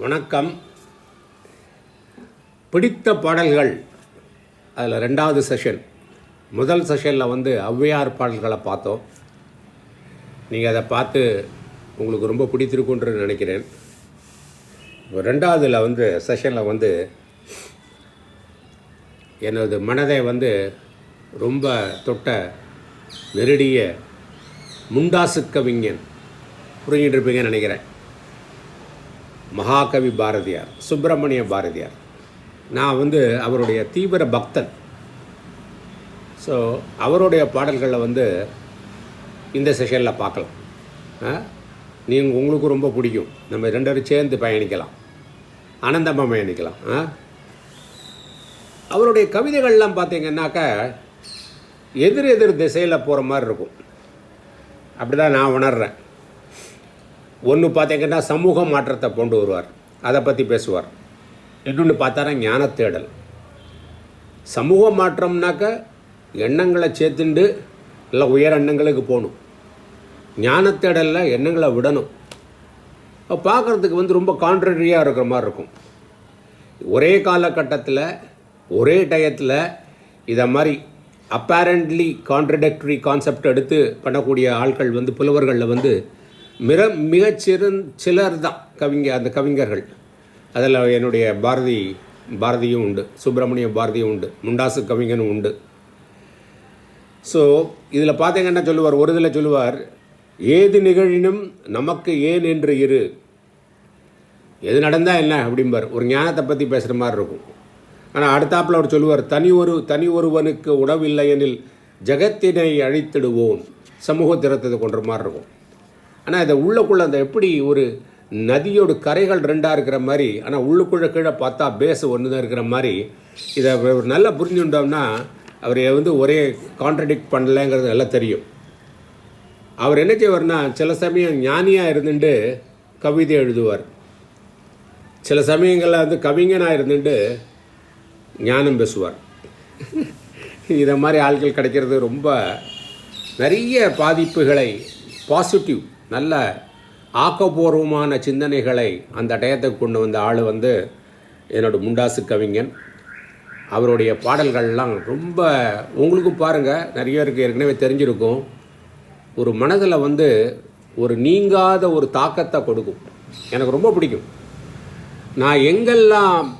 வணக்கம். பிடித்த பாடல்கள் அதில் ரெண்டாவது செஷன். முதல் செஷனில் ஔவையார் பாடல்களை பார்த்தோம். நீங்கள் அதை பார்த்து உங்களுக்கு ரொம்ப பிடித்திருக்குன்ற நினைக்கிறேன். ரெண்டாவதில் செஷனில் எனது மனதை ரொம்ப தொட்ட நெருடிய முண்டாசு கவிஞன் புரிஞ்சிட்டு இருப்பீங்கன்னு நினைக்கிறேன். மகாகவி பாரதியார், சுப்பிரமணிய பாரதியார். நான் அவருடைய தீவிர பக்தன். ஸோ அவருடைய பாடல்களில் இந்த செஷனில் பார்க்கலாம். உங்களுக்கு ரொம்ப பிடிக்கும். நம்ம ரெண்டரும் சேர்ந்து பயணிக்கலாம், ஆனந்தமாக பயணிக்கலாம். அவருடைய கவிதைகள்லாம் பார்த்தீங்கன்னாக்கா எதிர் திசையில் போகிற மாதிரி இருக்கும். அப்படி தான் நான் உணர்கிறேன். ஒன்று பார்த்தீங்கன்னா சமூக மாற்றத்தை கொண்டு வருவார், அதை பற்றி பேசுவார். இன்னொன்று பார்த்தாரா ஞான தேடல். சமூக மாற்றம்னாக்க எண்ணங்களை சேர்த்துண்டு இல்லை உயர் எண்ணங்களுக்கு போகணும். ஞான தேடலில் எண்ணங்களை விடணும். பார்க்குறதுக்கு ரொம்ப கான்ட்ரரியாக இருக்கிற மாதிரி இருக்கும். ஒரே காலகட்டத்தில் ஒரே டயத்தில் இதை மாதிரி அப்பேரண்ட்லி கான்ட்ரடிக்டரி கான்செப்ட் எடுத்து பண்ணக்கூடிய ஆட்கள் புலவர்களில் சிலர் தான் அந்த கவிஞர்கள். அதில் என்னுடைய பாரதியும் உண்டு, சுப்பிரமணிய பாரதியும் உண்டு, முண்டாசு கவிஞனும் உண்டு. ஸோ இதில் பார்த்தீங்கன்னா சொல்லுவார், ஒரு இதில் சொல்லுவார், ஏது நிகழினும் நமக்கு ஏன் என்று இரு. எது நடந்தால் என்ன அப்படிம்பார். ஒரு ஞானத்தை பற்றி பேசுகிற மாதிரி இருக்கும். ஆனால் அடுத்தாப்பில் அவர் சொல்லுவார், தனி ஒருவனுக்கு உணவில்லை எனில் ஜகத்தினை அழித்திடுவோம். சமூக திறத்தது கொன்ற மாதிரி இருக்கும். ஆனால் இதை உள்ளுக்குள்ளே அந்த எப்படி ஒரு நதியோட கரைகள் ரெண்டாக இருக்கிற மாதிரி, ஆனால் உள்ளுக்குள்ளே கீழே பார்த்தா பேஸ் ஒன்று தான் இருக்கிற மாதிரி, இதை நல்லா புரிஞ்சுட்டோம்னா அவர் ஒரே கான்ட்ரடிக்ட் பண்ணலைங்கிறது நல்லா தெரியும். அவர் என்ன செய்வார்னா, சில சமயம் ஞானியாக இருந்துட்டு கவிதை எழுதுவார். சில சமயங்களில் கவிஞனாக இருந்துட்டு ஞானம் பேசுவார். இதை மாதிரி ஆட்கள் கிடைக்கிறது ரொம்ப நிறைய பாதிப்புகளை, பாசிட்டிவ் நல்ல ஆக்கப்பூர்வமான சிந்தனைகளை அந்த டயத்துக்கு கொண்டு வந்த ஆள் என்னோட முண்டாசு கவிஞன். அவருடைய பாடல்கள்லாம் ரொம்ப உங்களுக்கும் பாருங்கள், நிறைய பேருக்கு ஏற்கனவே தெரிஞ்சிருக்கும். ஒரு மனதில் ஒரு நீங்காத ஒரு தாக்கத்தை கொடுக்கும். எனக்கு ரொம்ப பிடிக்கும். நான் எங்கெல்லாம்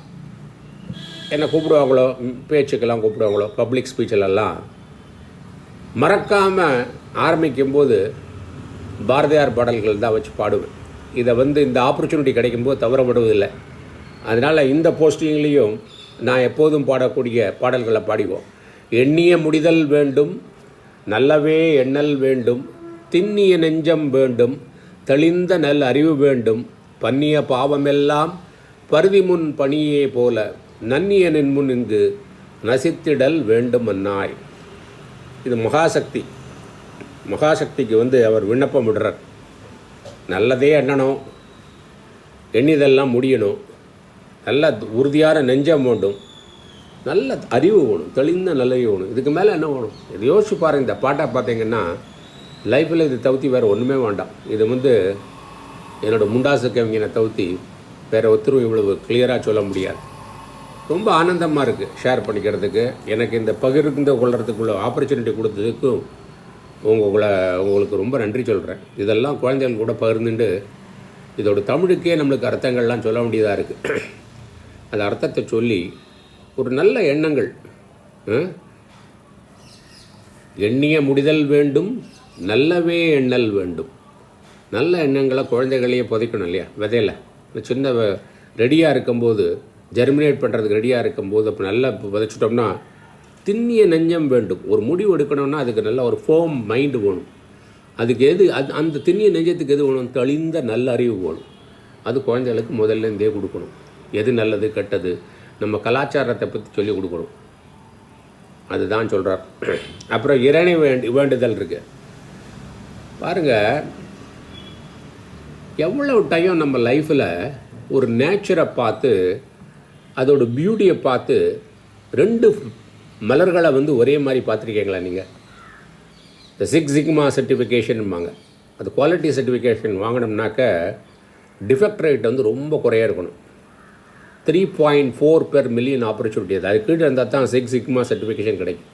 என்னை கூப்பிடுவாங்களோ, பேச்சுக்கெல்லாம் கூப்பிடுவாங்களோ, பப்ளிக் ஸ்பீச்சிலெல்லாம் மறக்காமல் ஆரம்பிக்கும்போது பாரதியார் பாடல்கள் தான் வச்சு பாடுவேன். இதை இந்த ஆப்பர்ச்சுனிட்டி கிடைக்கும்போது தவற விடுவதில்லை. அதனால் இந்த போஸ்டிங்லேயும் நான் எப்போதும் பாடக்கூடிய பாடல்களை பாடிவோம். எண்ணிய முடிதல் வேண்டும், நல்லவே எண்ணல் வேண்டும், திண்ணிய நெஞ்சம் வேண்டும், தெளிந்த நல் அறிவு வேண்டும், பன்னிய பாவமெல்லாம் பருதி முன் பணியே போல நன்னிய நின்முன் இங்கு நசித்திடல் வேண்டும் அன்னாய். இது மகாசக்திக்கு அவர் விண்ணப்பம் விடுறார். நல்லதே எண்ணணும், எண்ணிதெல்லாம் முடியணும், நல்ல உறுதியான நெஞ்சம் வேண்டும், நல்ல அறிவு வேணும், தெளிந்த நல்லறிவு வேணும். இதுக்கு மேலே என்ன வேணும்? இது யோசிச்சு பாருங்கள். இந்த பாட்டை பார்த்தீங்கன்னா லைஃப்பில் இது தவிர்த்தி வேறு ஒன்றுமே வேண்டாம். இது என்னோடய முண்டாசு கவிஞனை தவிர்த்தி வேறு ஒருத்தரும் இவ்வளவு கிளியராக சொல்ல முடியாது. ரொம்ப ஆனந்தமாக இருக்குது ஷேர் பண்ணிக்கிறதுக்கு. எனக்கு இந்த பகிர்ந்து கொள்கிறதுக்குள்ள ஆப்பர்ச்சுனிட்டி கொடுத்ததுக்கும் உங்களுக்கு ரொம்ப நன்றி சொல்கிறேன். இதெல்லாம் குழந்தைகள் கூட பகிர்ந்துட்டு இதோட தமிழுக்கே நம்மளுக்கு அர்த்தங்கள்லாம் சொல்ல வேண்டியதாக இருக்குது. அந்த அர்த்தத்தை சொல்லி ஒரு நல்ல எண்ணங்கள், எண்ணிய முடிதல் வேண்டும், நல்லவே எண்ணல் வேண்டும். நல்ல எண்ணங்களை குழந்தைகளையே புதைக்கணும் இல்லையா? விதையில சின்ன ரெடியாக இருக்கும்போது, ஜெர்மினேட் பண்ணுறதுக்கு ரெடியாக இருக்கும்போது அப்போ நல்லா விதைச்சிட்டோம்னா திண்ணிய நெஞ்சம் வேண்டும். ஒரு முடிவு எடுக்கணும்னா அதுக்கு நல்ல ஒரு ஃபோம் மைண்டு வேணும். அதுக்கு அந்த திண்ணிய நெஞ்சத்துக்கு எது வேணும்? தெளிந்த நல்ல அறிவு வேணும். அது குழந்தைகளுக்கு முதல்ல இருந்தே கொடுக்கணும். எது நல்லது கெட்டது, நம்ம கலாச்சாரத்தை பற்றி சொல்லிக் கொடுக்கணும். அதுதான் சொல்கிறார். அப்புறம் இறைனை வேண்டுதல் இருக்கு பாருங்கள். எவ்வளோ டைம் நம்ம லைஃப்பில் ஒரு நேச்சரை பார்த்து, அதோட பியூட்டியை பார்த்து, ரெண்டு மலர்களை ஒரே மாதிரி பார்த்துருக்கீங்களா நீங்கள்? இந்த 6 சிக்மா சர்டிஃபிகேஷன்பாங்க. அது குவாலிட்டி சர்டிஃபிகேஷன் வாங்கினோம்னாக்க டிஃபெக்ட் ரேட் வந்து ரொம்ப குறையாக இருக்கணும். 3.4 per million ஆப்பர்ச்சுனிட்டி. அது கீழே இருந்தால் தான் 6 சிக்மா சர்டிஃபிகேஷன் கிடைக்கும்.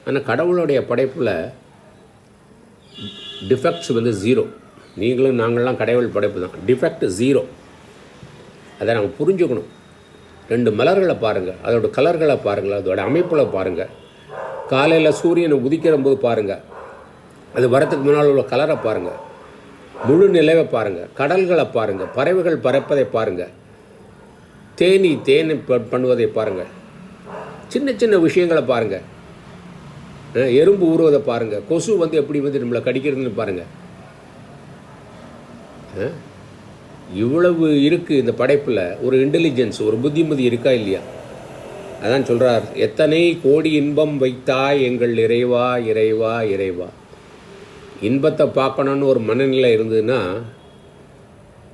ஆனால் கடவுளுடைய படைப்பில் டிஃபெக்ட்ஸ் வந்து 0. நீங்களும் நாங்கள்லாம் கடவுள் படைப்பு தான். டிஃபெக்ட் 0. அதை நம்ம புரிஞ்சுக்கணும். 2 மலர்களை பாருங்கள், அதோட கலர்களை பாருங்கள், அதோட அமைப்பில் பாருங்கள். காலையில் சூரியனை உதிக்கிற போது பாருங்கள், அது வரத்துக்கு முன்னால் உள்ள கலரை பாருங்கள், முழு நிலவை பாருங்கள், கடல்களை பாருங்கள், பறவைகள் பறப்பதை பாருங்கள், தேனி பண்ணுவதை பாருங்கள், சின்ன சின்ன விஷயங்களை பாருங்கள், எறும்பு ஊறுவதை பாருங்கள், கொசு வந்து எப்படி வந்து நம்மளை கடிக்கிறதுன்னு பாருங்கள். இவ்வளவு இருக்குது இந்த படைப்பில். ஒரு இன்டெலிஜென்ஸ், ஒரு புத்திமதி இருக்கா இல்லையா? அதான் சொல்கிறார், எத்தனை கோடி இன்பம் வைத்தாய் எங்கள் இறைவா இறைவா இறைவா. இன்பத்தை பார்க்கணுன்னு ஒரு மனநிலை இருந்ததுன்னா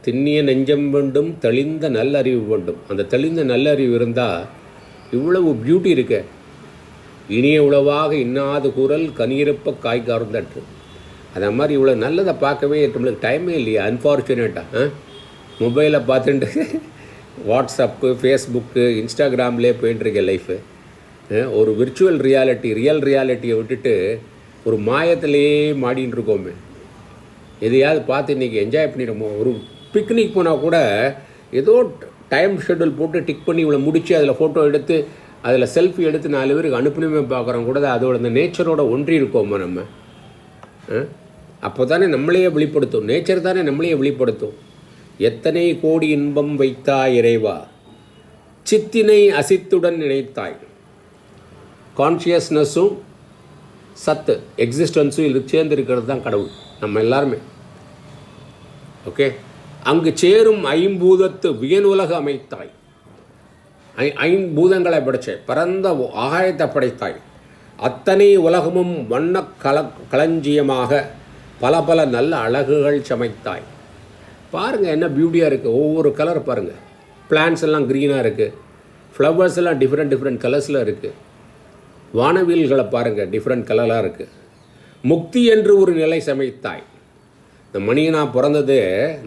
திண்ணிய நெஞ்சம் வேண்டும், தெளிந்த நல்லறிவு வேண்டும். அந்த தெளிந்த நல்லறிவு இருந்தால் இவ்வளவு பியூட்டி இருக்கு. இனிய உளவாக இன்னாது குரல் கனியிருப்ப காய் கார்ந்தற்று. அதே மாதிரி இவ்வளோ நல்லதை பார்க்கவே நம்மளுக்கு டைமே இல்லையா? அன்ஃபார்ச்சுனேட்டாக மொபைலை பார்த்துட்டு வாட்ஸ்அப்பு, ஃபேஸ்புக்கு, இன்ஸ்டாகிராம்லேயே போயிட்டுருக்க லைஃபு. ஒரு விர்ச்சுவல் ரியாலிட்டி, ரியல் ரியாலிட்டியை விட்டுட்டு ஒரு மாயத்திலேயே மாடின்னு இருக்கோமே. எதையாவது பார்த்து இன்றைக்கி என்ஜாய் பண்ணிடுமோ? ஒரு பிக்னிக் போனால் கூட ஏதோ டைம் ஷெட்யூல் போட்டு டிக் பண்ணி இவ்வளோ முடித்து அதில் ஃபோட்டோ எடுத்து அதில் செல்ஃபி எடுத்து 4 பேருக்கு அனுப்பணுமே பார்க்குறோம் கூட. அதோட இந்த நேச்சரோட ஒன்றி இருக்கோமா நம்ம? அப்போ தானே நம்மளையே வெளிப்படுத்தும். நேச்சர் தானே நம்மளையே வெளிப்படுத்தும். எத்தனை கோடி இன்பம் வைத்தாய் இறைவா, சித்தினை அசித்துடன் நினைத்தாய். கான்ஷியஸ்னஸும் சத்து எக்ஸிஸ்டன்ஸும் இது சேர்ந்துருக்கிறது தான் கடவுள், நம்ம எல்லாருமே. ஓகே, அங்கு சேரும் ஐம்பூதத்து வியனுலக அமைத்தாய். ஐம்பூதங்களை படைச்சாய், பரந்த ஆகாயத்தை படைத்தாய். அத்தனை உலகமும் வண்ண களஞ்சியமாக பல பல நல்ல அழகுகள் சமைத்தாய். பாருங்கள் என்ன பியூட்டியாக இருக்குது. ஒவ்வொரு கலர் பாருங்கள். பிளான்ஸ் எல்லாம் க்ரீனாக இருக்குது, ஃப்ளவர்ஸ் எல்லாம் டிஃப்ரெண்ட் கலர்ஸில் இருக்குது. வானவியல்களை பாருங்கள், டிஃப்ரெண்ட் கலராக இருக்குது. முக்தி என்று ஒரு நிலை சமைத்தாய். இந்த மனிதனாக பிறந்தது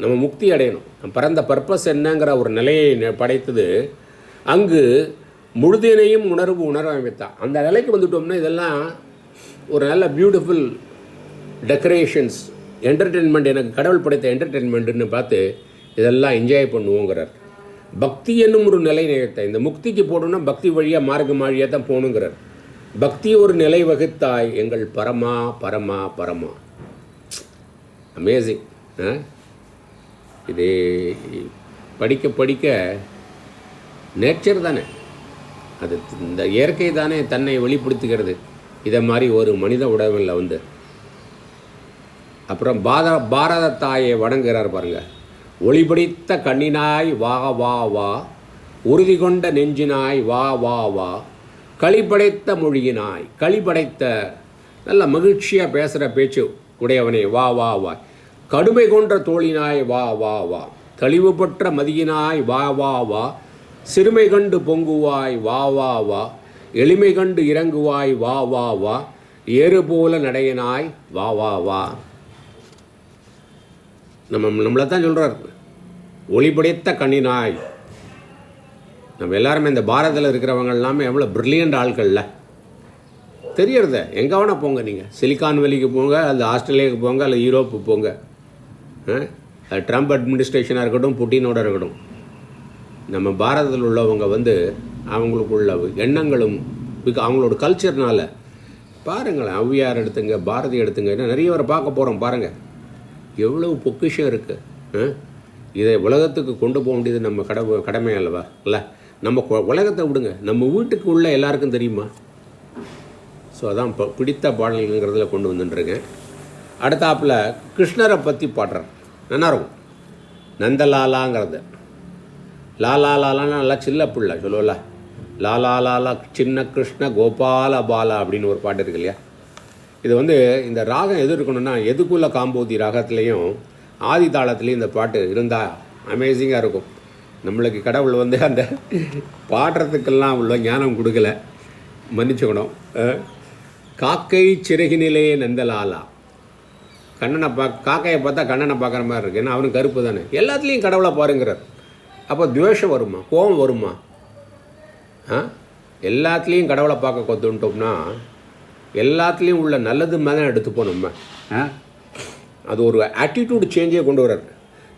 நம்ம முக்தி அடையணும். நம்ம பிறந்த பர்பஸ் என்னங்கிற ஒரு நிலையை படைத்தது. அங்கு முழுதினையும் உணர அமைத்தான். அந்த நிலைக்கு வந்துட்டோம்னா இதெல்லாம் ஒரு நல்ல பியூட்டிஃபுல் டெக்கரேஷன்ஸ், என்டர்டெயின்மெண்ட். எனக்கு கடவுள் படைத்த என்டர்டெயின்மெண்ட்டுன்னு பார்த்து இதெல்லாம் என்ஜாய் பண்ணுவோங்கிறார். பக்தி என்னும் ஒரு நிலை நிகழ்த்த. இந்த முக்திக்கு போகணுன்னா பக்தி வழியாக மார்க்கம் வழியாக தான் போகணுங்கிறார். பக்தி ஒரு நிலை வகுத்தாய் எங்கள் பரமா பரமா பரமா. அமேசிங். இது படிக்க படிக்க நேச்சர் தானே, அது இந்த இயற்கை தானே தன்னை வெளிப்படுத்துகிறது. இதை மாதிரி ஒரு மனித உடலில் வந்து அப்புறம் பாரத தாயை வணங்குகிறார் பாருங்கள். ஒளிபடித்த கண்ணினாய் வா வா வா, உறுதி கொண்ட நெஞ்சினாய் வா வா வா, களிப்படைத்த மொழியினாய், களிப்படைத்த நல்ல மகிழ்ச்சியாக பேசுகிற பேச்சு உடையவனே வா வா வா, கடுமை கொன்ற தோழினாய் வா வா வா, தெளிவு பெற்ற மதியினாய் வா வா வா, சிறுமை கண்டு பொங்குவாய் வா வா வா, எளிமை கண்டு இறங்குவாய் வா வா வா, ஏறு போல நடையினாய் வா வா வா. நம்மளை தான் சொல்கிறார், ஒளிபடைத்த கண்ணினாய். நம்ம எல்லாருமே இந்த பாரதத்தில் இருக்கிறவங்க எல்லாமே எவ்வளோ ப்ரில்லியண்ட் ஆட்கள்ல தெரியறத. எங்கே வேணால் போங்க, நீங்கள் சிலிக்கான் வேலிக்கு போங்க, அல்லது ஆஸ்திரேலியாவுக்கு போங்க, அல்லது யூரோப்பு போங்க. அது ட்ரம்ப் அட்மினிஸ்ட்ரேஷனாக இருக்கட்டும், புட்டினோட இருக்கட்டும், நம்ம பாரதத்தில் உள்ளவங்க வந்து அவங்களுக்குள்ள எண்ணங்களும் அவங்களோட கல்ச்சர்னால் பாருங்களேன். ஔவையார் எடுத்துங்க, பாரதி எடுத்துங்க, இன்னும் நிறைய பேரை பார்க்க போகிறோம். பாருங்கள் எவ்வளவு பொக்கிஷம் இருக்குது. இதை உலகத்துக்கு கொண்டு போக வேண்டியது நம்ம கடமை அல்லவா? இல்லை, நம்ம உலகத்தை விடுங்க, நம்ம வீட்டுக்கு உள்ள எல்லாருக்கும் தெரியுமா? ஸோ அதான் பிடித்த பாடல்ங்கிறதுல கொண்டு வந்துட்டுருக்கேன். அடுத்தாப்பில் கிருஷ்ணரை பற்றி பாடுறார், நன்னாருக்கும். நந்தலாலாங்கிறது லாலா லாலான்னு நல்லா சில்ல பிள்ளை சொல்லுவல. லாலா லாலா சின்ன கிருஷ்ண கோபால பாலா அப்படின்னு ஒரு பாட்டு இருக்கு இல்லையா? இது வந்து இந்த ராகம் எது இருக்கணும்னா எதுக்குள்ள காம்போதி ராகத்துலேயும் ஆதி தாளத்துலேயும் இந்த பாட்டு இருந்தால் அமேசிங்காக இருக்கும். நம்மளுக்கு கடவுள் வந்து அந்த பாடுறதுக்கெல்லாம் உள்ள ஞானம் கொடுக்கல, மன்னிச்சுக்கணும். காக்கை சிறகினிலே நந்தலாலா, கண்ணனை காக்கையை பார்த்தா கண்ணனை பார்க்குற மாதிரி இருக்குது, ஏன்னா அவனுக்கு கருப்பு தானே. எல்லாத்துலேயும் கடவுளை பாருங்கிறார். அப்போ துவேஷம் வருமா, கோபம் வருமா? எல்லாத்துலேயும் கடவுளை பார்க்க கொத்துட்டோம்னா எல்லாத்துலேயும் உள்ள நல்லது மேலே எடுத்துப்போம் நம்ம. அது ஒரு ஆட்டிடியூட் சேஞ்சே கொண்டு வர்றார்.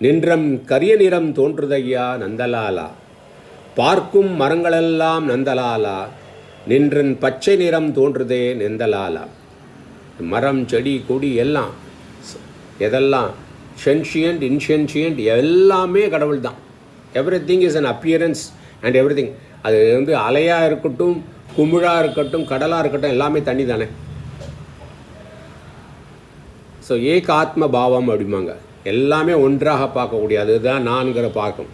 நின்றம் கரிய நிறம் தோன்றுதையா நந்தலாலா, பார்க்கும் மரங்களெல்லாம் நந்தலாலா, நின்றன் பச்சை நிறம் தோன்றுதே நந்தலாலா. மரம் செடி கொடி எல்லாம் எதெல்லாம் சென்ஷியன்ட் இன்சென்ஷியன்ட் எல்லாமே கடவுள் தான். Every thing is an appearance and every thing. அது வந்து அலையாக இருக்கட்டும், குமிழாக இருக்கட்டும், கடலாக இருக்கட்டும், எல்லாமே தண்ணி தானே. ஸோ ஏக ஆத்ம பாவம் அப்படிம்பாங்க. எல்லாமே ஒன்றாக பார்க்கக்கூடிய அதுதான் நான்கிற பார்க்கும்.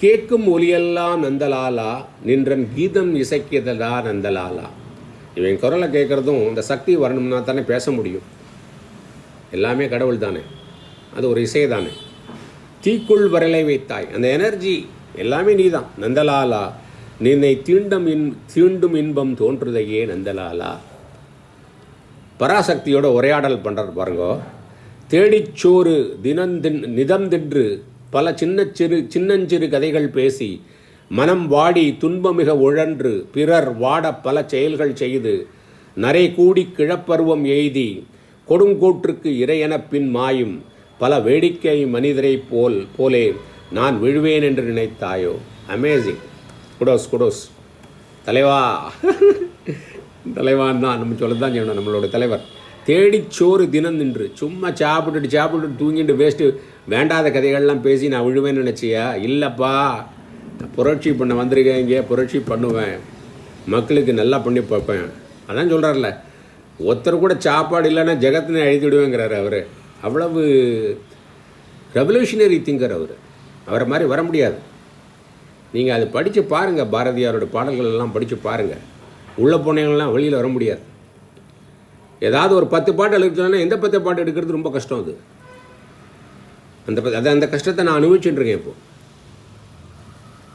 கேட்கும் ஒலியெல்லாம் நந்தலாலா, நின்றன் கீதம் இசைக்கியதா நந்தலாலா. இவன் குரலை கேட்குறதும் இந்த சக்தி வரணும்னா தானே பேச முடியும். எல்லாமே கடவுள் தானே, அது ஒரு இசை தானே. தீக்குள் வரலை வைத்தாய், அந்த எனர்ஜி எல்லாமே நீ தான். நந்தலாலா நின்னை தீண்டும் இன்பம் தோன்றுதையே நந்தலாலா. பராசக்தியோட உரையாடல் பண்ணுறார் பாருங்கோ. தேடிச்சோறு நிதம் தின்று பல சின்னஞ்சிறு கதைகள் பேசி மனம் வாடி துன்பமிக உழன்று பிறர் வாட பல செயல்கள் செய்து நரை கூடி கிழப்பருவம் எய்தி கொடுங்கோற்றுக்கு இறையெனப் பின் மாயும் பல வேடிக்கை மனிதரை போலே நான் விழுவேன் என்று நினைத்தாயோ. அமேசிங். குடோஸ் தலைவா. தலைவான் தான் நம்ம சொல்ல தான் செய்யணும். நம்மளோட தலைவர் தேடிச்சோறு தினம் நின்று சும்மா சாப்பிட்டுட்டு தூங்கிட்டு வேஸ்ட்டு வேண்டாத கதைகள்லாம் பேசி நான் விழுவேன்னு நினச்சியா? இல்லைப்பா, புரட்சி பண்ண வந்திருக்கேன், இங்கே புரட்சி பண்ணுவேன், மக்களுக்கு நல்லா பண்ணி பார்ப்பேன். அதான் சொல்கிறார்ல, ஒருத்தர் கூட சாப்பாடு இல்லைன்னா ஜெகத்தினை அழித்து விடுவேங்கிறார் அவர். அவ்வளவு ரெவல்யூஷனரி திங்கர் அவர். அவரை மாதிரி வர முடியாது. நீங்கள் அதை படித்து பாருங்கள், பாரதியாரோட பாடல்கள் எல்லாம் படித்து பாருங்கள். உள்ளே போனவங்களாம் வெளியில் வர முடியாது. ஏதாவது ஒரு 10 பாட்டு எழுதிச்சோன்னா எந்த 10 பாட்டு எடுக்கிறது ரொம்ப கஷ்டம். அது அந்த கஷ்டத்தை நான் அனுபவிச்சுட்டுருக்கேன். இப்போது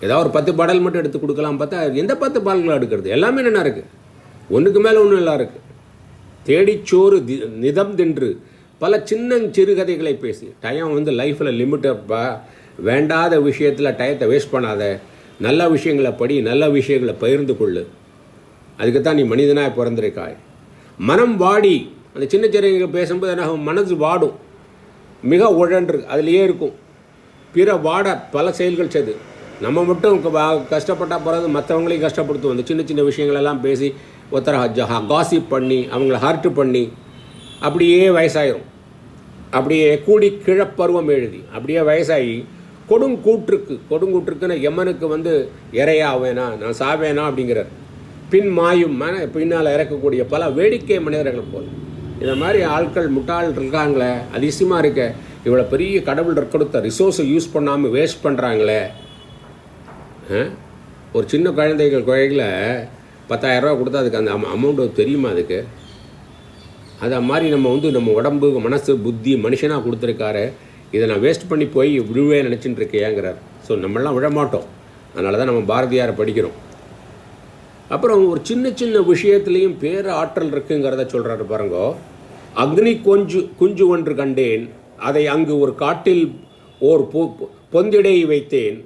ஏதாவது ஒரு 10 பாடல் மட்டும் எடுத்து கொடுக்கலாம் பார்த்தா எந்த 10 பாடல்களும் எடுக்கிறது? எல்லாமே என்ன இருக்குது, ஒன்றுக்கு மேலே ஒன்றும் எல்லாம் இருக்குது. தேடிச்சோறு நிதம் தின்று பல சிறுகதைகளை பேசி. டைம் வந்து லைஃப்பில் லிமிட்டப்பா, வேண்டாத விஷயத்தில் டயத்தை வேஸ்ட் பண்ணாத, நல்ல விஷயங்களை படி, நல்ல விஷயங்களை பகிர்ந்து கொள்ளு. அதுக்கு தான் நீ மனிதனாக பிறந்திருக்காய். மனம் வாடி, அந்த சின்ன பேசும்போது என்ன மனசு வாடும், மிக உழன்று அதுலேயே இருக்கும். பிற வாட பல செயல்கள் செய்து நம்ம மட்டும் கஷ்டப்பட்டால் போகிறது, மற்றவங்களையும் கஷ்டப்படுத்துவோம். அந்த சின்ன விஷயங்களெல்லாம் பேசி ஒருத்தரை காசிப் பண்ணி அவங்கள ஹர்ட் பண்ணி அப்படியே வயசாயிரும். அப்படியே கூடி கிழப்பருவம் எழுதி அப்படியே வயசாகி கொடுங்கூற்றுக்குன்னு எம்மனுக்கு வந்து இறையாவேனா, நான் சாவேனா அப்படிங்கிறார். பின் மாயும் பின்னால் இறக்கக்கூடிய பல வேடிக்கை மனிதர்கள் போல். இந்த மாதிரி ஆட்கள் முட்டாள் இருக்காங்களே, அதிசயமாக இருக்க. இவ்வளோ பெரிய கடவுள் கொடுத்த ரிசோர்ஸை யூஸ் பண்ணாமல் வேஸ்ட் பண்ணுறாங்களே. ஒரு சின்ன குழந்தைகளை 10,000 ரூபா கொடுத்தா அதுக்கு அந்த அமௌண்ட்டு தெரியுமா? அதுக்கு அதை மாதிரி நம்ம வந்து நம்ம உடம்பு மனசு புத்தி மனுஷனாக கொடுத்துருக்காரு. இதை நான் வேஸ்ட் பண்ணி போய் விழுவே நினச்சிட்டு இருக்கேங்கிறார். ஸோ நம்மளாம் விழமாட்டோம். அதனால தான் நம்ம பாரதியாரை படிக்கிறோம். அப்புறம் ஒரு சின்ன விஷயத்துலேயும் பேர ஆற்றல் இருக்குங்கிறத சொல்கிறாரு பாருங்கோ. அக்னி குஞ்சு ஒன்று கண்டேன், அதை அங்கு ஒரு காட்டில் ஓர் பொந்திடை வைத்தேன்,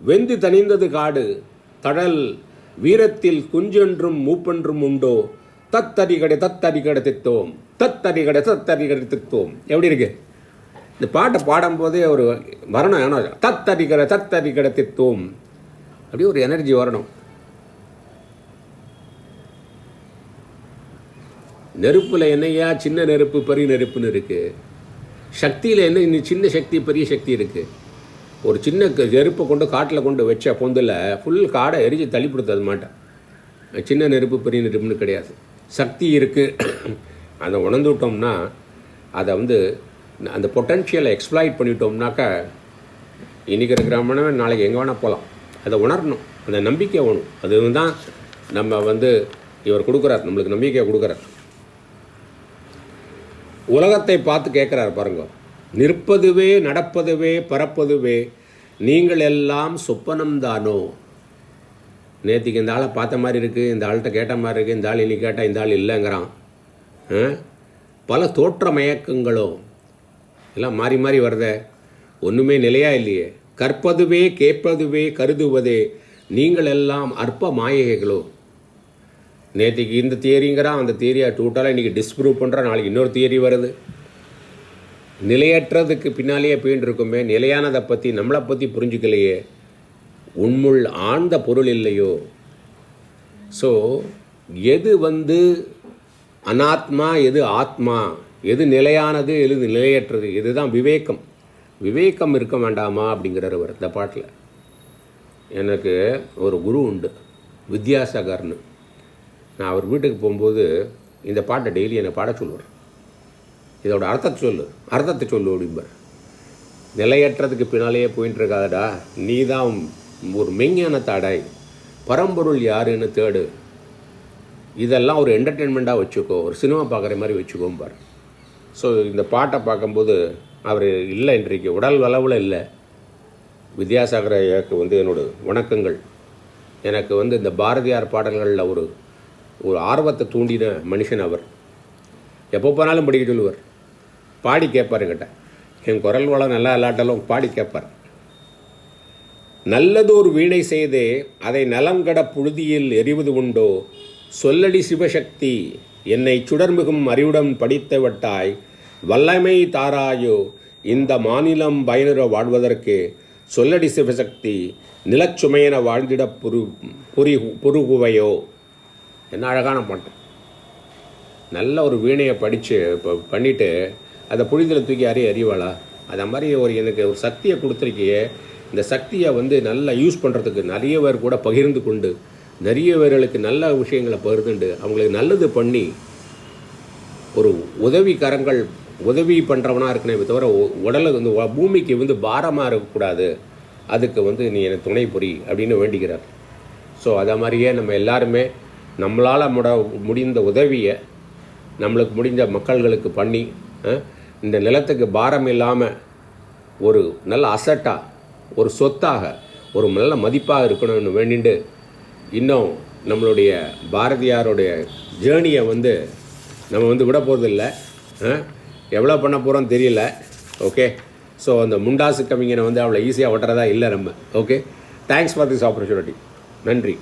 வெந்து தணிந்தது காடு தடல் வீரத்தில் குஞ்சென்றும் மூப்பென்றும் உண்டோ, தத்தடிகடை தித்தோம், தத்தடிகடை தித்தோம். எப்படி இருக்கு இந்த பாட்டை பாடும்போதே ஒரு வரணும். ஏன்னா தத்தடிகடை தித்தோம், அப்படியே ஒரு எனர்ஜி வரணும். நெருப்பில் என்னையா சின்ன நெருப்பு பெரிய நெருப்புன்னு இருக்குது. சக்தியில் என்ன இன்னும் சின்ன சக்தி பெரிய சக்தி இருக்குது. ஒரு சின்ன நெருப்பை கொண்டு காட்டில் கொண்டு வச்ச பொந்தில் ஃபுல் காடை எரிஞ்சு தள்ளிப்படுத்தது மாட்டேன். சின்ன நெருப்பு பெரிய நெருப்புன்னு கிடையாது. சக்தி இருக்குது. அதை உணர்ந்து விட்டோம்னா, அதை வந்து அந்த பொட்டன்ஷியலை எக்ஸ்ப்ளாய்ட் பண்ணிட்டோம்னாக்கா இன்றைக்கி இருக்கிறவனவே நாளைக்கு எங்கே வேணால் போகலாம். அதை உணரணும், அந்த நம்பிக்கை வேணும். அது தான் நம்ம வந்து இவர் கொடுக்குறார், நம்மளுக்கு நம்பிக்கையை கொடுக்குறார். உலகத்தை பார்த்து கேட்குறார் பாருங்க. நிற்பதுவே நடப்பதுவே பறப்பதுவே நீங்கள் எல்லாம் சொப்பனம்தானோ. நேற்றுக்கு இந்த ஆளை பார்த்த மாதிரி இருக்குது, இந்த ஆள்கிட்ட கேட்ட மாதிரி இருக்குது, இந்த ஆள் இன்னைக்கு கேட்டால் இந்த ஆள் இல்லைங்கிறான். பல தோற்ற மயக்கங்களோ எல்லாம் மாறி மாறி வருத, ஒன்றுமே நிலையாக இல்லையே. கற்பதுவே கேட்பதுவே கருதுவதே நீங்கள் எல்லாம் அற்ப மாயைகளோ. நேற்றுக்கு இந்த தியரிங்கிறான், அந்த தியரியை டோட்டலாக இன்றைக்கி டிஸ்ப்ரூவ் பண்ணுறான், நாளைக்கு இன்னொரு தியரி வருது. நிலையற்றதுக்கு பின்னாலேயே போயின்னு இருக்குமே, நிலையானதை பற்றி நம்மளை பற்றி புரிஞ்சுக்கலையே, உண்முள் ஆழ்ந்த பொருள் இல்லையோ. ஸோ எது அனாத்மா, எது ஆத்மா, எது நிலையானது, எது நிலையற்றது, இதுதான் விவேகம். விவேகம் இருக்க வேண்டாமா அப்படிங்கிறார் அவர் இந்த பாட்டில். எனக்கு ஒரு குரு உண்டு, வித்யாசாகர்னு. நான் அவர் வீட்டுக்கு போகும்போது இந்த பாட்டை டெய்லி என்னை பாட சொல்லுவார். இதோட அர்த்தத்தை சொல்லு அப்படிம்பார். நிலையற்றதுக்கு பின்னாலேயே போயின்னு இருக்காதடா, நீ தான் ஒரு மெஞ்ஞானத்தை அடாய், பரம்பொருள் யாருன்னு தேடு, இதெல்லாம் ஒரு என்டர்டெயின்மெண்ட்டாக வச்சுக்கோ, ஒரு சினிமா பார்க்குற மாதிரி வச்சுக்கோம்பார். ஸோ இந்த பாட்டை பார்க்கும்போது அவர் இல்லை, இன்றைக்கு உடல் அளவில் இல்லை. வித்யாசாகர் ஐயாவுக்கு என்னோடய வணக்கங்கள். எனக்கு இந்த பாரதியார் பாடல்களில் ஒரு ஆர்வத்தை தூண்டின மனுஷன் அவர். எப்போ போனாலும் படிக்க சொல்லுவார், பாடி கேட்பார் என்கிட்ட. என் குரல் வளம் நல்லா இல்லாட்டாலும் பாடி கேட்பார். நல்லது ஒரு வீணை செய்தே அதை நலங்கட புழுதியில் எறிவது உண்டோ, சொல்லடி சிவசக்தி என்னை சுடர்மிகும் அறிவுடன் படித்தவட்டாய், வல்லமை தாராயோ இந்த மாநிலம் பயனுற வாழ்வதற்கு, சொல்லடி சிவசக்தி நிலச்சுமையென வாழ்ந்திட பொருகுவையோ. என்ன அழகான பாட்டு. நல்ல ஒரு வீணையை படித்து பண்ணிவிட்டு அதை புழுதியில் தூக்கி அறிவாளா? அதை மாதிரி எனக்கு ஒரு சக்தியை கொடுத்துருக்கியே, இந்த சக்தியை நல்லா யூஸ் பண்ணுறதுக்கு நிறைய பேர் கூட பகிர்ந்து கொண்டு, நிறைய பேர்களுக்கு நல்ல விஷயங்களை பகிர்ந்துண்டு அவங்களுக்கு நல்லது பண்ணி ஒரு உதவி பண்ணுறவனாக இருக்கணும் தவிர உடலுக்கு பூமிக்கு பாரமாக இருக்கக்கூடாது. அதுக்கு நீ எனக்கு துணை புரி அப்படின்னு வேண்டிக்கிறார். ஸோ அதை மாதிரியே நம்ம எல்லாருமே நம்மளால் முடிந்த உதவியை நம்மளுக்கு முடிஞ்ச மக்கள்களுக்கு பண்ணி இந்த நிலத்துக்கு பாரம் இல்லாமல் ஒரு நல்ல அசட்டாக, ஒரு சொத்தாக, ஒரு நல்ல மதிப்பாக இருக்கணும்னு வேண்டிட்டு, இன்னும் நம்மளுடைய பாரதியாருடைய ஜேர்னியை நம்ம விட போகிறதில்ல. எவ்வளோ பண்ண போகிறோம் தெரியல. ஓகே, ஸோ அந்த முண்டாசு கவிஞனை அவ்வளோ ஈஸியாக ஒட்டுறதா இல்லை நம்ம. Okay, thanks for this opportunity. நன்றி.